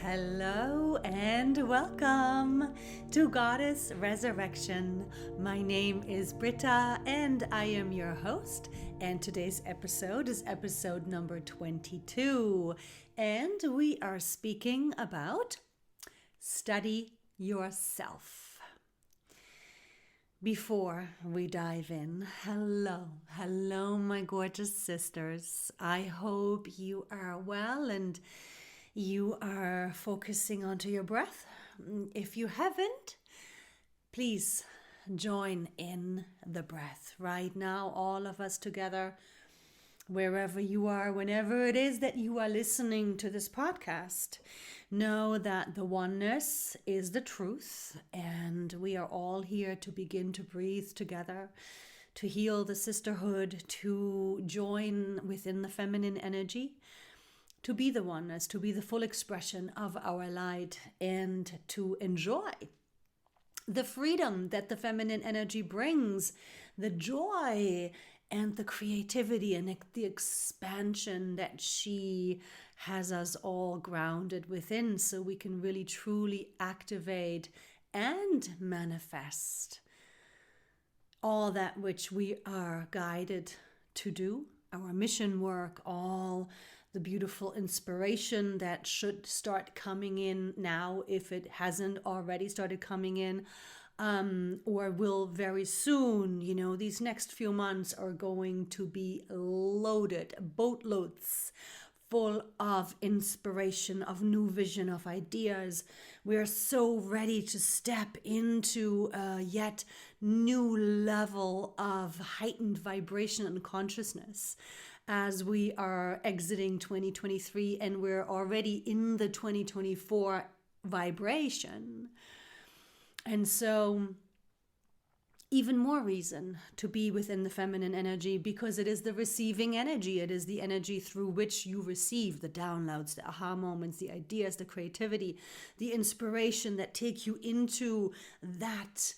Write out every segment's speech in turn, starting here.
Hello and welcome to Goddess Resurrection. My name is Britta and I am your host. And today's episode is episode number 22. And we are speaking about study yourself. Before we dive in, hello, my gorgeous sisters. I hope you are well and you are focusing onto your breath. If you haven't, please join in the breath right now, all of us together, wherever you are, whenever it is that you are listening to this podcast. Know that the oneness is the truth, and we are all here to begin to breathe together, to heal the sisterhood, to join within the feminine energy, to be the oneness, to be the full expression of our light, and to enjoy the freedom that the feminine energy brings, the joy and the creativity and the expansion that she has us all grounded within, so we can really truly activate and manifest all that which we are guided to do, our mission work, all the beautiful inspiration that should start coming in now, if it hasn't already started coming in, or will very soon. You know, these next few months are going to be loaded, boatloads full of inspiration, of new vision, of ideas. We are so ready to step into a yet new level of heightened vibration and consciousness as we are exiting 2023 and we're already in the 2024 vibration. And so even more reason to be within the feminine energy, because it is the receiving energy. It is the energy through which you receive the downloads, the aha moments, the ideas, the creativity, the inspiration that take you into that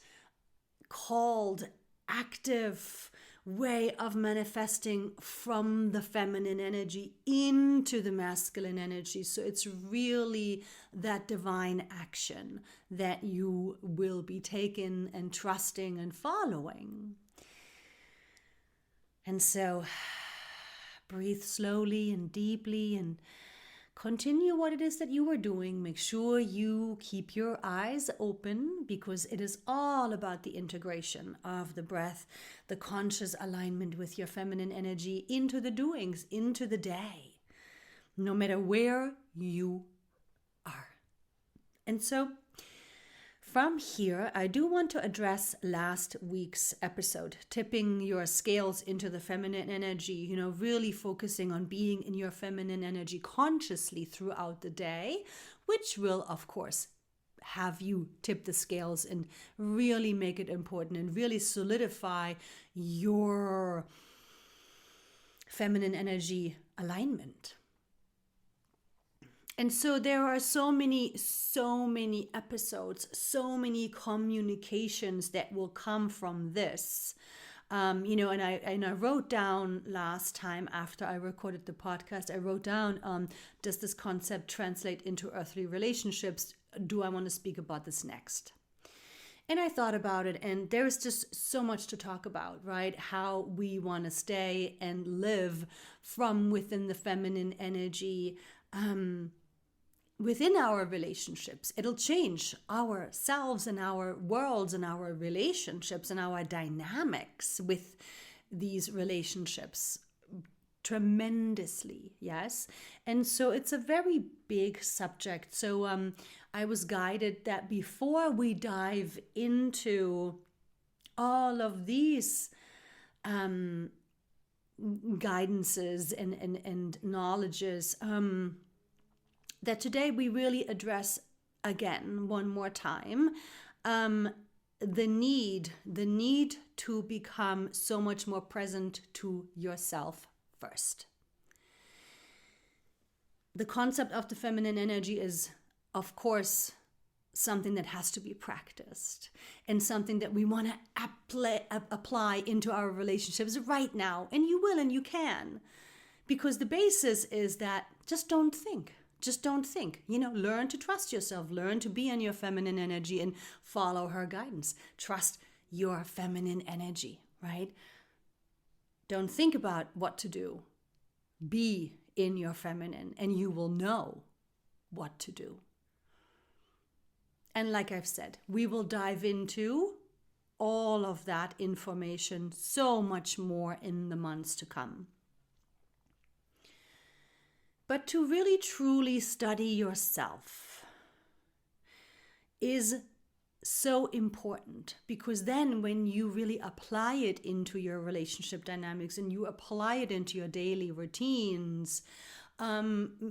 called active way of manifesting from the feminine energy into the masculine energy. So it's really that divine action that you will be taking and trusting and following. And so breathe slowly and deeply and continue what it is that you are doing. Make sure you keep your eyes open, because it is all about the integration of the breath, the conscious alignment with your feminine energy into the doings, into the day, no matter where you are. And so from here, I do want to address last week's episode, tipping your scales into the feminine energy, you know, really focusing on being in your feminine energy consciously throughout the day, which will, of course, have you tip the scales and really make it important and really solidify your feminine energy alignment. And so there are so many episodes, so many communications that will come from this. And I wrote down last time after I recorded the podcast, I wrote down, does this concept translate into earthly relationships? Do I want to speak about this next? And I thought about it, and there is just so much to talk about, right? How we want to stay and live from within the feminine energy, within our relationships. It'll change ourselves and our worlds and our relationships and our dynamics with these relationships tremendously, yes? And so it's a very big subject. So I was guided that before we dive into all of these guidances and knowledges, that today we really address again, one more time, the need to become so much more present to yourself first. The concept of the feminine energy is, of course, something that has to be practiced and something that we want to apply into our relationships right now. And you will and you can, because the basis is that just don't think. Just don't think. Learn to trust yourself. Learn to be in your feminine energy and follow her guidance. Trust your feminine energy, right? Don't think about what to do. Be in your feminine and you will know what to do. And like I've said, we will dive into all of that information so much more in the months to come. But to really truly study yourself is so important, because then when you really apply it into your relationship dynamics and you apply it into your daily routines,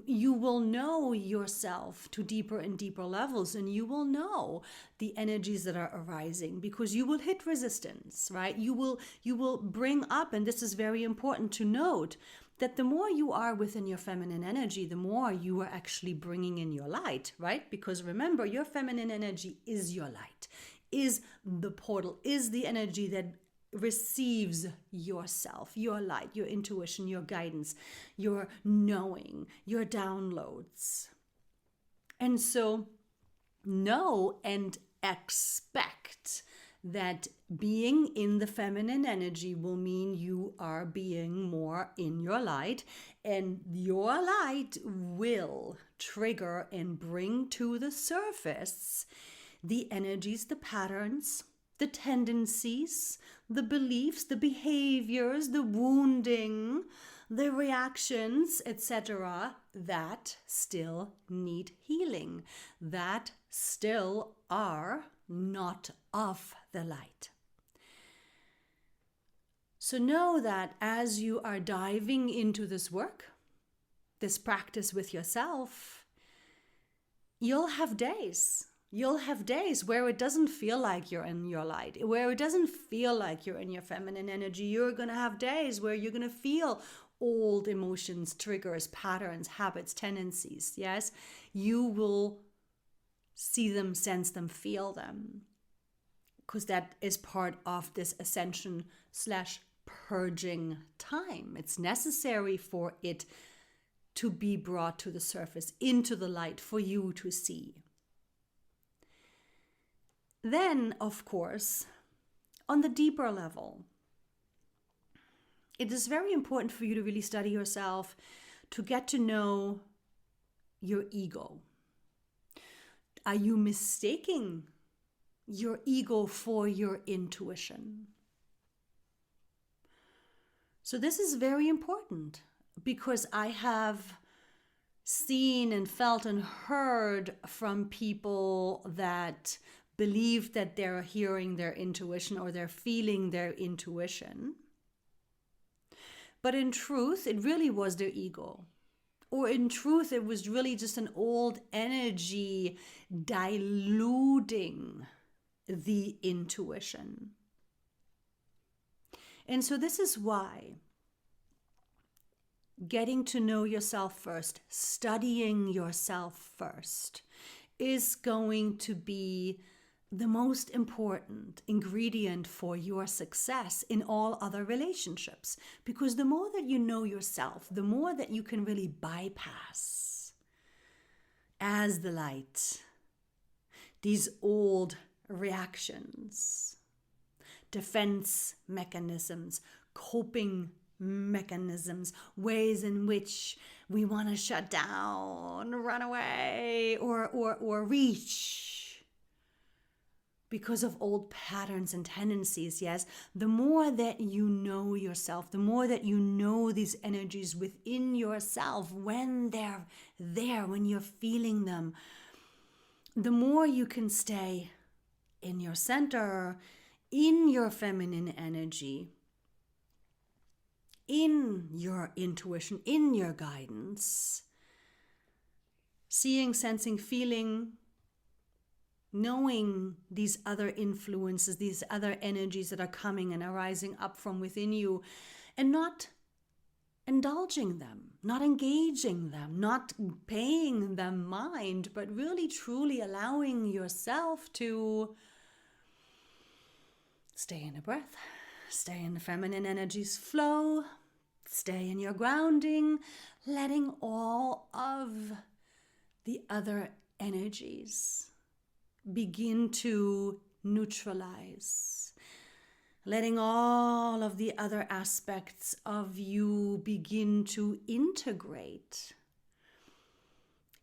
you will know yourself to deeper and deeper levels, and you will know the energies that are arising, because you will hit resistance, right? You will bring up, and this is very important to note, that the more you are within your feminine energy, the more you are actually bringing in your light, right? Because remember, your feminine energy is your light, is the portal, is the energy that receives yourself, your light, your intuition, your guidance, your knowing, your downloads. And so know and expect that being in the feminine energy will mean you are being more in your light, and your light will trigger and bring to the surface the energies, the patterns, the tendencies, the beliefs, the behaviors, the wounding, the reactions, etc., that still need healing, that still are not of the light. So know that as you are diving into this work, this practice with yourself, you'll have days. You'll have days where it doesn't feel like you're in your light, where it doesn't feel like you're in your feminine energy. You're going to have days where you're going to feel old emotions, triggers, patterns, habits, tendencies. Yes, you will see them, sense them, feel them, because that is part of this ascension/purging time. It's necessary for it to be brought to the surface, into the light, for you to see. Then, of course, on the deeper level, it is very important for you to really study yourself, to get to know your ego. Are you mistaking your ego for your intuition? So this is very important, because I have seen and felt and heard from people that believe that they're hearing their intuition or they're feeling their intuition. But in truth, it really was their ego. Or in truth, it was really just an old energy diluting the intuition. And so this is why getting to know yourself first, studying yourself first, is going to be the most important ingredient for your success in all other relationships. Because the more that you know yourself, the more that you can really bypass, as the light, these old reactions, defense mechanisms, coping mechanisms, ways in which we want to shut down, run away, or reach because of old patterns and tendencies. Yes, the more that you know yourself, the more that you know these energies within yourself, when they're there, when you're feeling them, the more you can stay in your center, in your feminine energy, in your intuition, in your guidance, seeing, sensing, feeling, knowing these other influences, these other energies that are coming and arising up from within you, and not indulging them, not engaging them, not paying them mind, but really truly allowing yourself to stay in the breath, stay in the feminine energies flow, stay in your grounding, letting all of the other energies begin to neutralize, letting all of the other aspects of you begin to integrate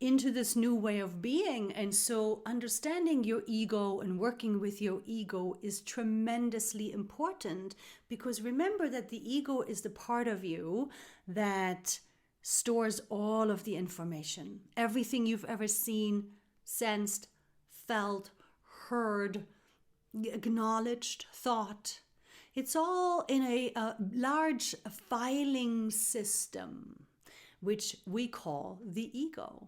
into this new way of being. And so understanding your ego and working with your ego is tremendously important, because remember that the ego is the part of you that stores all of the information. Everything you've ever seen, sensed, felt, heard, acknowledged, thought. It's all in a large filing system, which we call the ego.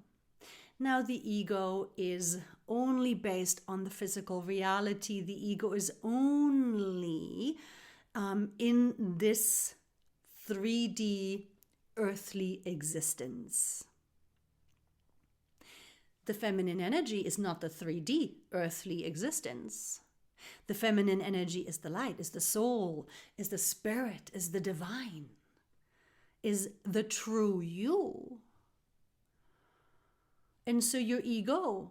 Now, the ego is only based on the physical reality. The ego is only in this 3D earthly existence. The feminine energy is not the 3D earthly existence. The feminine energy is the light, is the soul, is the spirit, is the divine, is the true you. And so your ego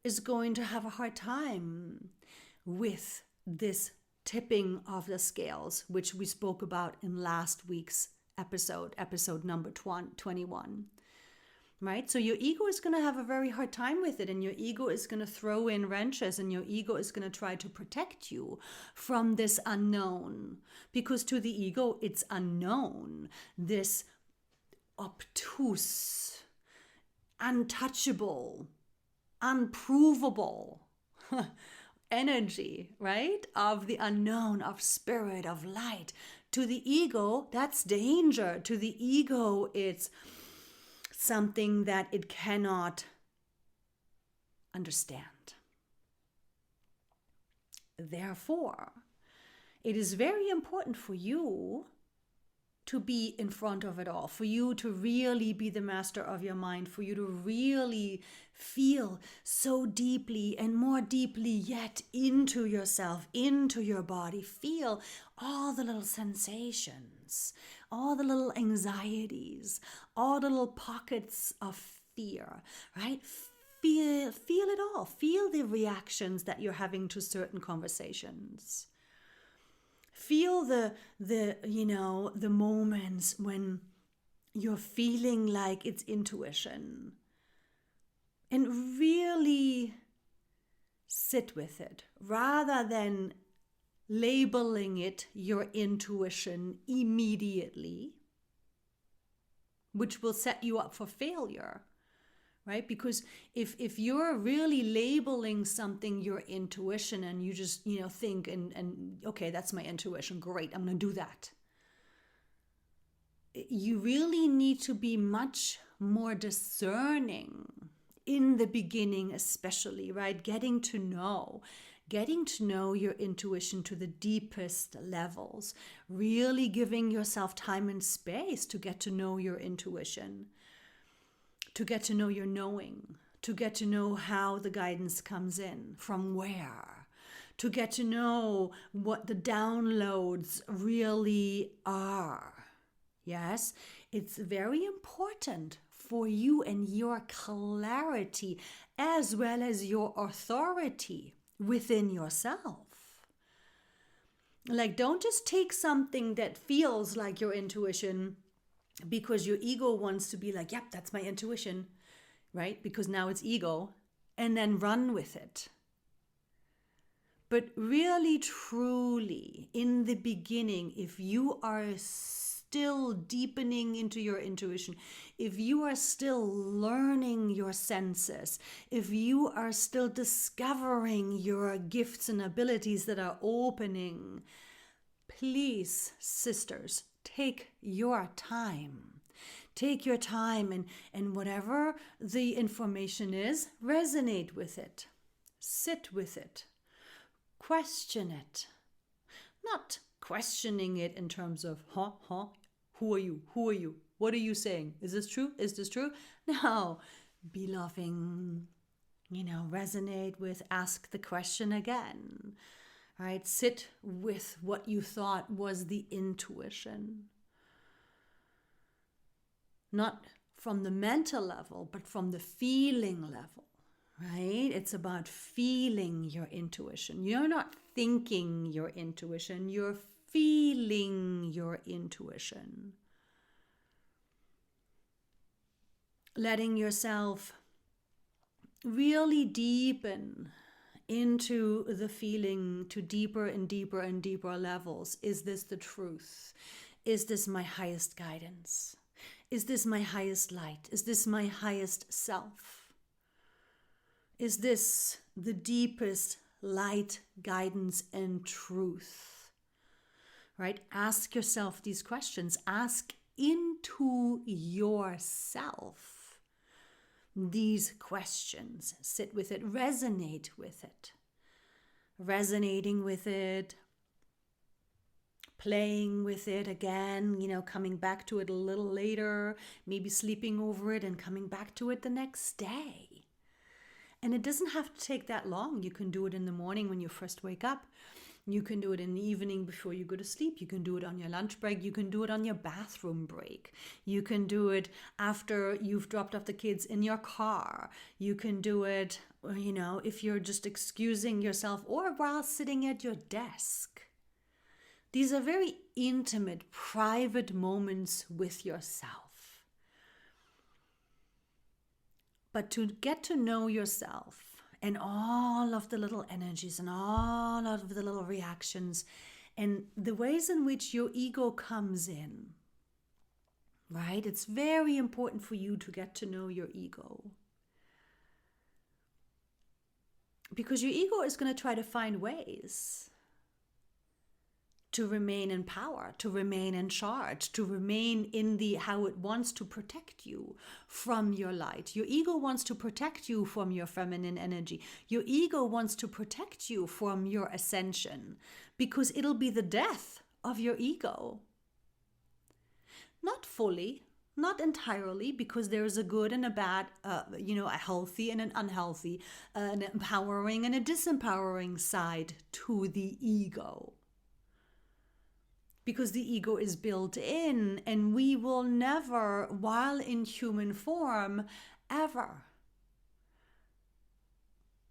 is going to have a hard time with this tipping of the scales, which we spoke about in last week's episode number 21. Right? So your ego is going to have a very hard time with it, and your ego is going to throw in wrenches, and your ego is going to try to protect you from this unknown, because to the ego, it's unknown, this obtuse, untouchable, unprovable energy, right? Of the unknown, of spirit, of light. To the ego, that's danger. To the ego, it's something that it cannot understand. Therefore, it is very important for you to be in front of it all, for you to really be the master of your mind, for you to really feel so deeply and more deeply yet into yourself, into your body. Feel all the little sensations, all the little anxieties, all the little pockets of fear, right? Feel it all. Feel the reactions that you're having to certain conversations. Feel the moments when you're feeling like it's intuition, and really sit with it rather than labeling it your intuition immediately, which will set you up for failure. Right? Because if you're really labeling something your intuition, and you just, think and okay, that's my intuition, great, I'm going to do that. You really need to be much more discerning in the beginning, especially, right? Getting to know your intuition to the deepest levels, really giving yourself time and space to get to know your intuition, to get to know your knowing, to get to know how the guidance comes in, from where, to get to know what the downloads really are. Yes, it's very important for you and your clarity, as well as your authority within yourself. Like, don't just take something that feels like your intuition because your ego wants to be like, yep, that's my intuition, right? Because now it's ego, and then run with it. But really, truly, in the beginning, if you are still deepening into your intuition, if you are still learning your senses, if you are still discovering your gifts and abilities that are opening, please, sisters, take your time. Take your time, and whatever the information is, resonate with it. Sit with it. Question it. Not questioning it in terms of, who are you? Who are you? What are you saying? Is this true? Is this true? No. Be loving, resonate with, ask the question again. Right? Sit with what you thought was the intuition. Not from the mental level, but from the feeling level, right? It's about feeling your intuition. You're not thinking your intuition, you're feeling your intuition. Letting yourself really deepen into the feeling to deeper and deeper and deeper levels. Is this the truth? Is this my highest guidance? Is this my highest light? Is this my highest self? Is this the deepest light, guidance, and truth? Right? Ask yourself these questions. Ask into yourself these questions. Sit with it, resonate with it. Resonating with it, playing with it again, coming back to it a little later, maybe sleeping over it and coming back to it the next day. And it doesn't have to take that long. You can do it in the morning when you first wake up. You can do it in the evening before you go to sleep. You can do it on your lunch break. You can do it on your bathroom break. You can do it after you've dropped off the kids in your car. You can do it, if you're just excusing yourself or while sitting at your desk. These are very intimate, private moments with yourself. But to get to know yourself, and all of the little energies and all of the little reactions and the ways in which your ego comes in, right? It's very important for you to get to know your ego. Because your ego is going to try to find ways to remain in power, to remain in charge, to remain in how it wants to protect you from your light. Your ego wants to protect you from your feminine energy. Your ego wants to protect you from your ascension because it'll be the death of your ego. Not fully, not entirely, because there is a good and a bad, a healthy and an unhealthy, an empowering and a disempowering side to the ego. Because the ego is built in, and we will never, while in human form, ever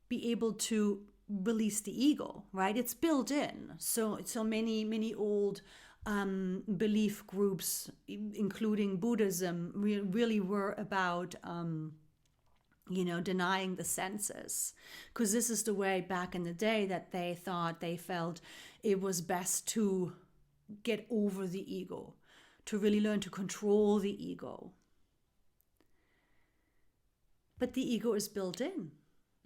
be able to release the ego, right? It's built in. So many old belief groups, including Buddhism, really were about denying the senses, because this is the way back in the day that they felt it was best to get over the ego, to really learn to control the ego. But the ego is built in.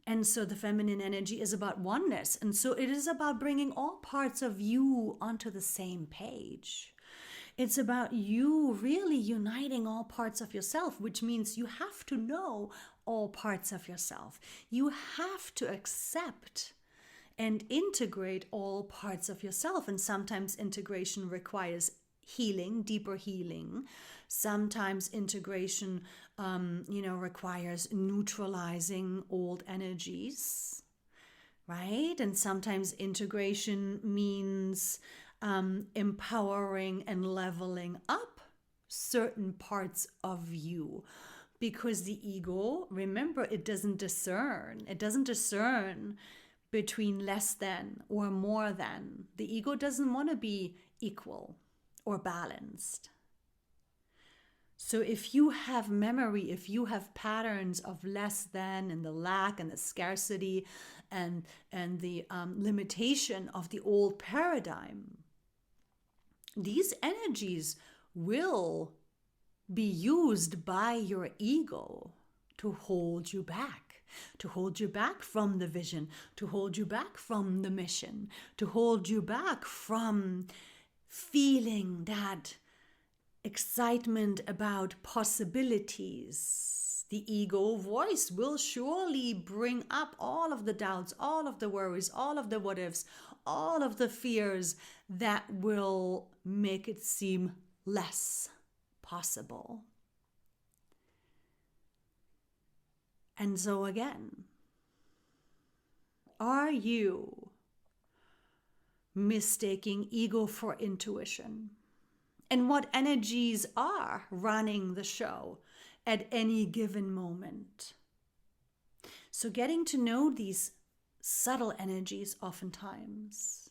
And so the feminine energy is about oneness. And so it is about bringing all parts of you onto the same page. It's about you really uniting all parts of yourself, which means you have to know all parts of yourself. You have to accept and integrate all parts of yourself. And sometimes integration requires healing, deeper healing. Sometimes integration, requires neutralizing old energies, right? And sometimes integration means empowering and leveling up certain parts of you. Because the ego, remember, it doesn't discern. It doesn't discern between less than or more than. The ego doesn't want to be equal or balanced. So if you have memory, if you have patterns of less than and the lack and the scarcity and the limitation of the old paradigm, these energies will be used by your ego to hold you back. To hold you back from the vision, to hold you back from the mission, to hold you back from feeling that excitement about possibilities. The ego voice will surely bring up all of the doubts, all of the worries, all of the what ifs, all of the fears that will make it seem less possible. And so again, are you mistaking ego for intuition? And what energies are running the show? at any given moment. So getting to know these subtle energies oftentimes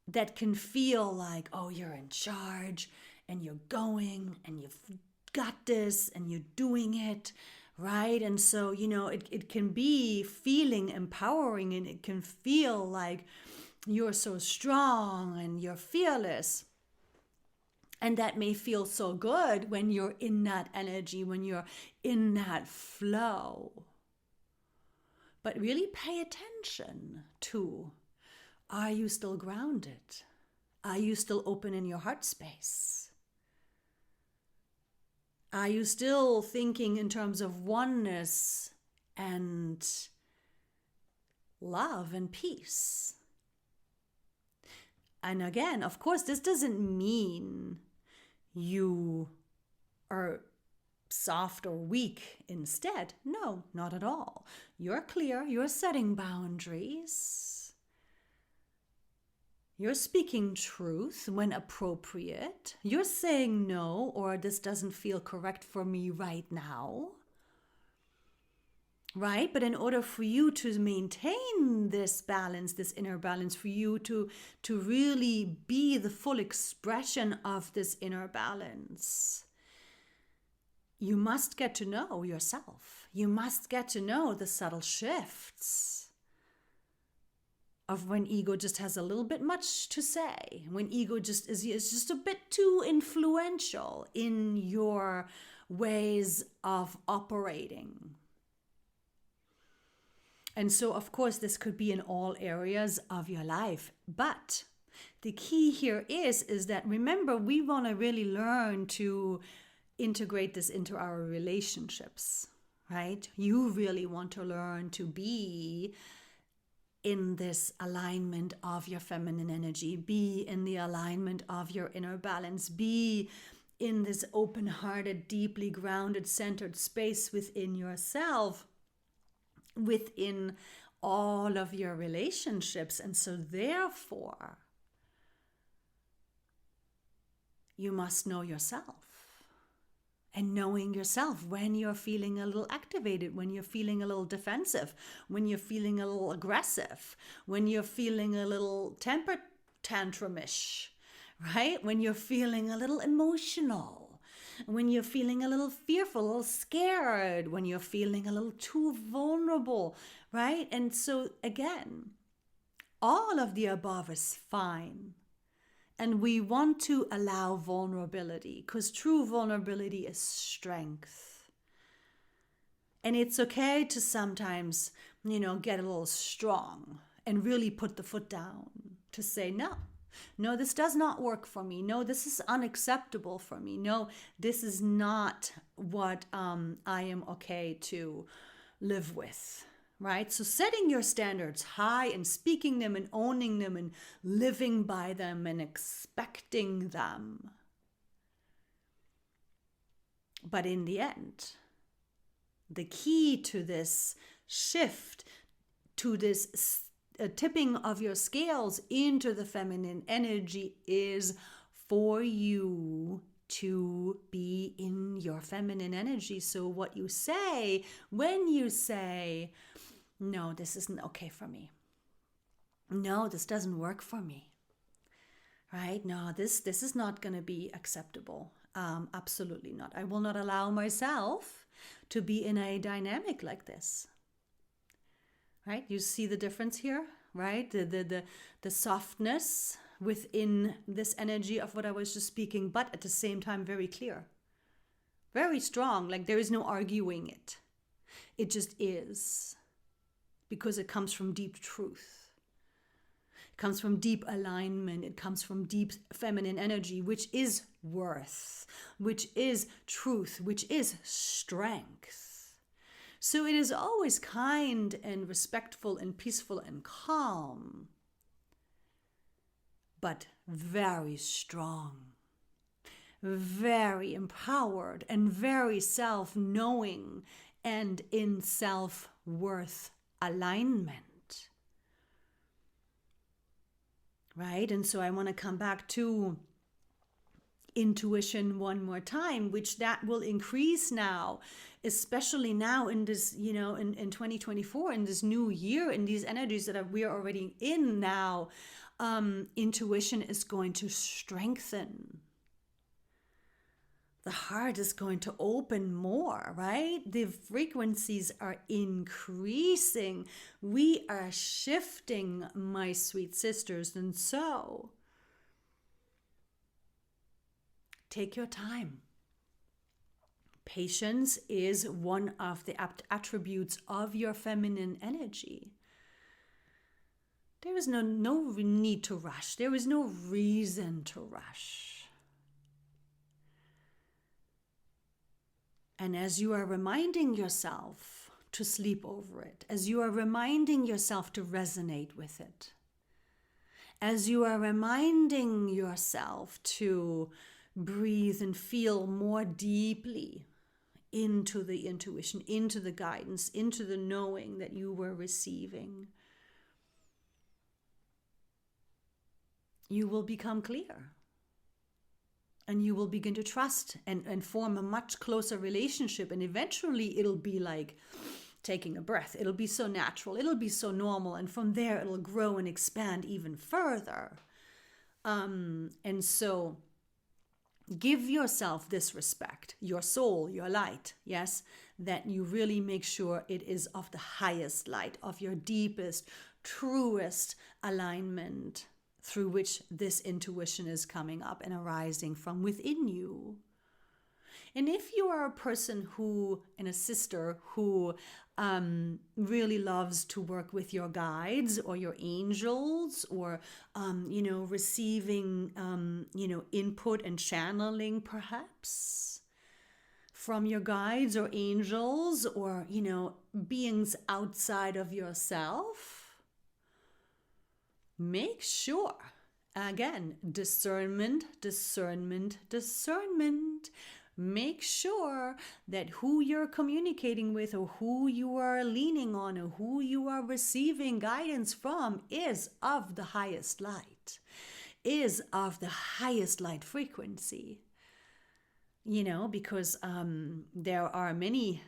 that can feel like, oh, you're in charge and you're going and you've got this and you're doing it, right? And so, it can be feeling empowering, and it can feel like you're so strong and you're fearless. And that may feel so good when you're in that energy, when you're in that flow. But really pay attention to, are you still grounded? Are you still open in your heart space? Are you still thinking in terms of oneness and love and peace? And again, of course, this doesn't mean you are soft or weak instead. No, not at all. You're clear, you're setting boundaries. You're speaking truth when appropriate. You're saying no, or this doesn't feel correct for me right now. Right? But in order for you to maintain this balance, this inner balance, for you to really be the full expression of this inner balance, you must get to know yourself. You must get to know the subtle shifts of when ego just has a little bit much to say, when ego just is just a bit too influential in your ways of operating. And so, of course, this could be in all areas of your life. But the key here is that, remember, we want to really learn to integrate this into our relationships, right? You really want to learn to be in this alignment of your feminine energy, be in the alignment of your inner balance, be in this open-hearted, deeply grounded, centered space within yourself, within all of your relationships. And so therefore, you must know yourself. And knowing yourself when you're feeling a little activated, when you're feeling a little defensive, when you're feeling a little aggressive, when you're feeling a little temper tantrumish, right? When you're feeling a little emotional, when you're feeling a little fearful, a little scared, when you're feeling a little too vulnerable, right? And so again, all of the above is fine. And we want to allow vulnerability, because true vulnerability is strength. And it's okay to sometimes, get a little strong and really put the foot down to say, no, this does not work for me. No, this is unacceptable for me. No, this is not what I am okay to live with. Right? So setting your standards high and speaking them and owning them and living by them and expecting them. But in the end, the key to this shift, to this tipping of your scales into the feminine energy, is for you to be in your feminine energy. So what you say, when you say, no, this isn't okay for me. No, this doesn't work for me. Right? No, this is not going to be acceptable. Absolutely not. I will not allow myself to be in a dynamic like this. Right? You see the difference here, right? The softness within this energy of what I was just speaking, but at the same time very clear. Very strong, like there is no arguing it. It just is. Because it comes from deep truth. It comes from deep alignment. It comes from deep feminine energy, which is worth, which is truth, which is strength. So it is always kind and respectful and peaceful and calm, but very strong, very empowered, and very self-knowing and in self-worth alignment. Right? And so I want to come back to intuition one more time, which that will increase now, especially now in this, in 2024, in this new year, in these energies we are already in now. Intuition is going to strengthen. The heart is going to open more, right? The frequencies are increasing. We are shifting, my sweet sisters. And so, take your time. Patience is one of the attributes of your feminine energy. There is no need to rush. There is no reason to rush. And as you are reminding yourself to sleep over it, as you are reminding yourself to resonate with it, as you are reminding yourself to breathe and feel more deeply into the intuition, into the guidance, into the knowing that you were receiving, you will become clear. And you will begin to trust and form a much closer relationship. And eventually it'll be like taking a breath. It'll be so natural. It'll be so normal. And from there, it'll grow and expand even further. And so give yourself this respect, your soul, your light, yes, that you really make sure it is of the highest light, of your deepest, truest alignment, through which this intuition is coming up and arising from within you. And if you are a person and a sister who really loves to work with your guides or your angels, or, receiving, input and channeling perhaps from your guides or angels, or, beings outside of yourself, make sure, again, discernment. Make sure that who you're communicating with, or who you are leaning on, or who you are receiving guidance from is of the highest light, is of the highest light frequency. Because there are many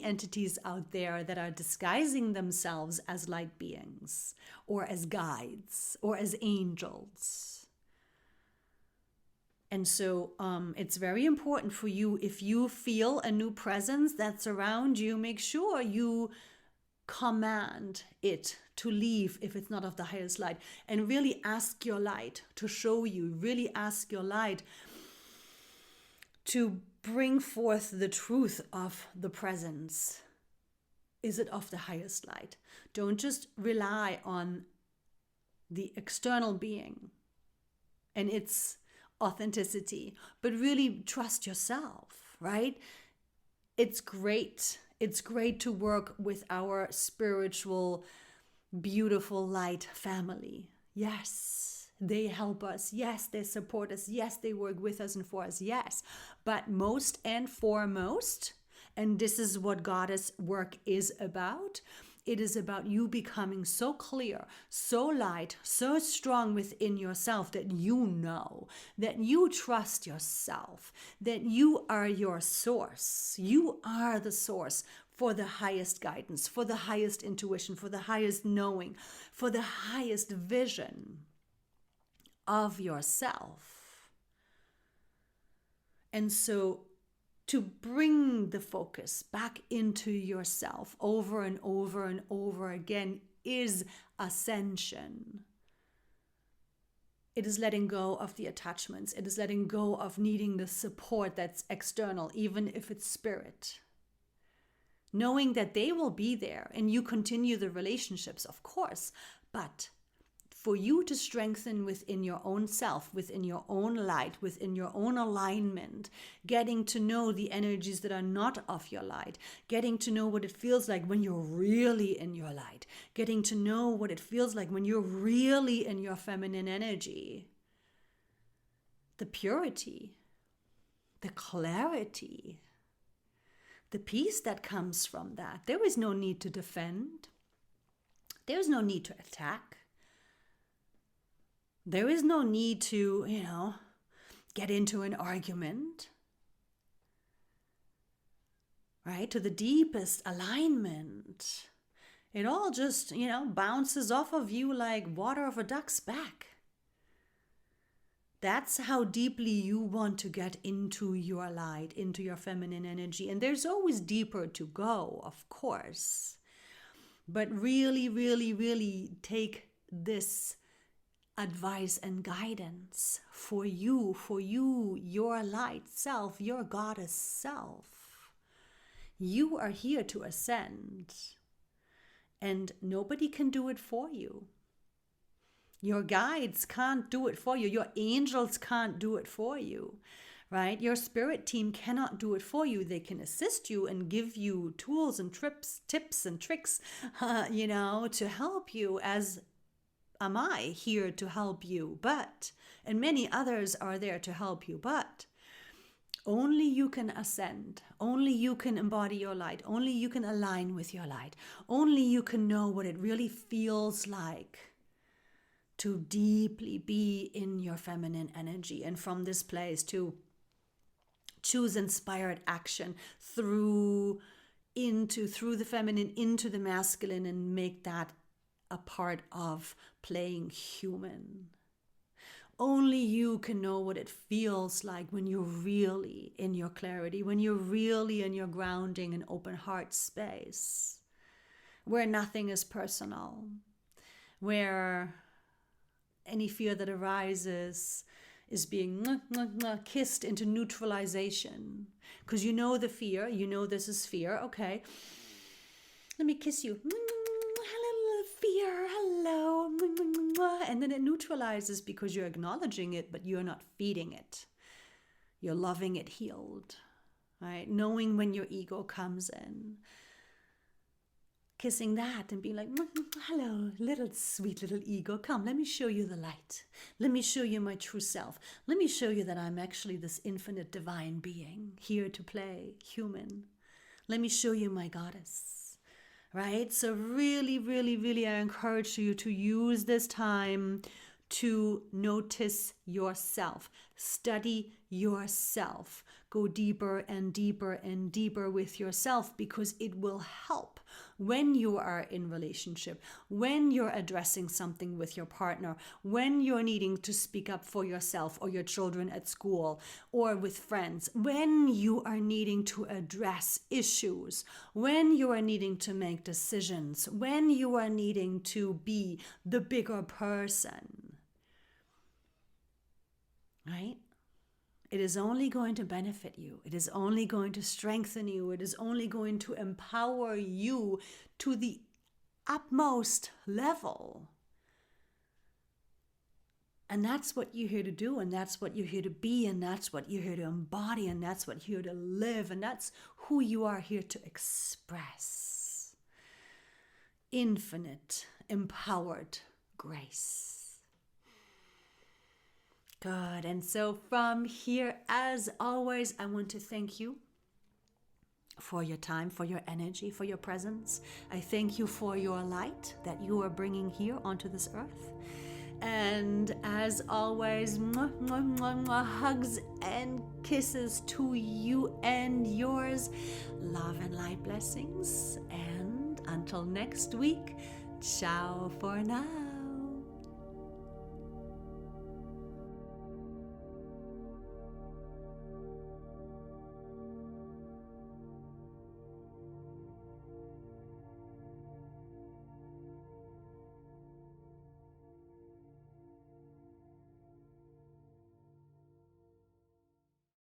entities out there that are disguising themselves as light beings, or as guides, or as angels. And so it's very important for you, if you feel a new presence that's around you, make sure you command it to leave if it's not of the highest light, and really ask your light to show you, really ask your light to bring forth the truth of the presence. Is it of the highest light? Don't just rely on the external being and its authenticity, but really trust yourself, right? It's great. It's great to work with our spiritual, beautiful light family. Yes, they help us. Yes, they support us. Yes, they work with us and for us. Yes, but most and foremost, and this is what goddess work is about, it is about you becoming so clear, so light, so strong within yourself that you know, that you trust yourself, that you are your source. You are the source for the highest guidance, for the highest intuition, for the highest knowing, for the highest vision of yourself. And so to bring the focus back into yourself over and over and over again is ascension. It is letting go of the attachments. It is letting go of needing the support that's external, even if it's spirit. Knowing that they will be there and you continue the relationships, of course, but for you to strengthen within your own self, within your own light, within your own alignment, getting to know the energies that are not of your light, getting to know what it feels like when you're really in your light, getting to know what it feels like when you're really in your feminine energy. The purity, the clarity, the peace that comes from that. There is no need to defend. There is no need to attack. There is no need to, get into an argument, right? To the deepest alignment. It all just, bounces off of you like water off a duck's back. That's how deeply you want to get into your light, into your feminine energy. And there's always deeper to go, of course. But really, really, really take this advice and guidance for you, your light self, your goddess self. You are here to ascend, and nobody can do it for you. Your guides can't do it for you. Your angels can't do it for you, right? Your spirit team cannot do it for you. They can assist you and give you tools and tips and tricks, to help you, as am I here to help you. And many others are there to help you, but only you can ascend. Only you can embody your light. Only you can align with your light. Only you can know what it really feels like to deeply be in your feminine energy, and from this place to choose inspired action through the feminine into the masculine, and make that a part of playing human. Only you can know what it feels like when you're really in your clarity, when you're really in your grounding and open heart space, where nothing is personal, where any fear that arises is being kissed into neutralization. Because you know the fear, this is fear. Okay, let me kiss you. Hello, fear, hello. And then it neutralizes because you're acknowledging it, but you're not feeding it. You're loving it healed, right? Knowing when your ego comes in. Kissing that and being like, hello, sweet little ego, come, let me show you the light. Let me show you my true self. Let me show you that I'm actually this infinite divine being here to play human. Let me show you my goddess, right? So really, really, really, I encourage you to use this time to notice yourself, study yourself, go deeper and deeper and deeper with yourself, because it will help when you are in relationship, when you're addressing something with your partner, when you're needing to speak up for yourself or your children at school or with friends, when you are needing to address issues, when you are needing to make decisions, when you are needing to be the bigger person, right? It is only going to benefit you. It is only going to strengthen you. It is only going to empower you to the utmost level. And that's what you're here to do, and that's what you're here to be, and that's what you're here to embody, and that's what you're here to live, and that's who you are here to express. Infinite, empowered grace. Good. And so from here, as always, I want to thank you for your time, for your energy, for your presence. I thank you for your light that you are bringing here onto this earth. And as always, hugs and kisses to you and yours. Love and light blessings. And until next week, ciao for now.